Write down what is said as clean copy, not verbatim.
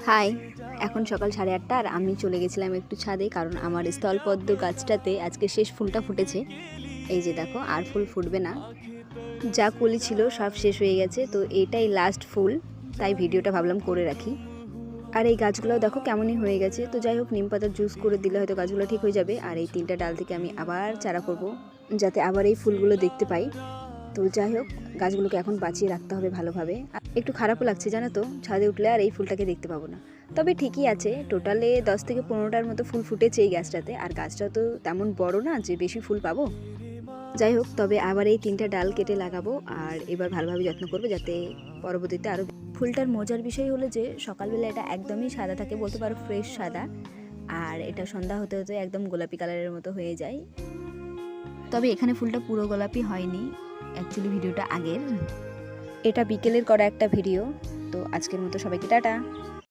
High, এখন সকাল 8:30 আর আমি চলে গেছিলাম একটু ছাদে, কারণ আমার স্থলপদ্ম গাছটাতে আজকে শেষ ফুলটা ফুটেছে। এই যে দেখো, আর ফুল ফুটবে না, যা কলি ছিল সব শেষ হয়ে গেছে, তো এটাই লাস্ট ফুল, তাই ভিডিওটা ভাবলাম করে রাখি। আর এই গাছগুলোও দেখো কেমনই হয়ে গেছে। তো যাই হোক, নিম পাতার জুস করে দিলে হয়তো গাছগুলো ঠিক হয়ে যাবে। আর এই 3টা ডাল থেকে আমি আবার চারা করব, যাতে আবার এই ফুলগুলো দেখতে পাই। তো যাই হোক, গাছগুলোকে এখন বাঁচিয়ে রাখতে হবে ভালোভাবে। একটু খারাপও লাগছে জানো তো, ছাদে উঠলে আর এই ফুলটাকে দেখতে পাবো না। তবে ঠিকই আছে, টোটালে 10 থেকে 15টার মতো ফুল ফুটেছে এই গাছটাতে। আর গাছটা তো তেমন বড় না যে বেশি ফুল পাবো। যাই হোক, তবে আবার এই 3টা ডাল কেটে লাগাবো, আর এবার ভালোভাবে যত্ন করবো যাতে পরবর্তীতে আরও। ফুলটার মজার বিষয় হলো যে সকালবেলা এটা একদমই সাদা থাকে, বলতে পারো ফ্রেশ সাদা, আর এটা সন্ধ্যা হতে হতে একদম গোলাপি কালারের মতো হয়ে যায়। তবে এখানে ফুলটা পুরো গোলাপি হয়নি, অ্যাকচুয়ালি ভিডিওটা আগের, এটা বিকেলের করা একটা ভিডিও। তো আজকের মতো সবাইকে টাটা।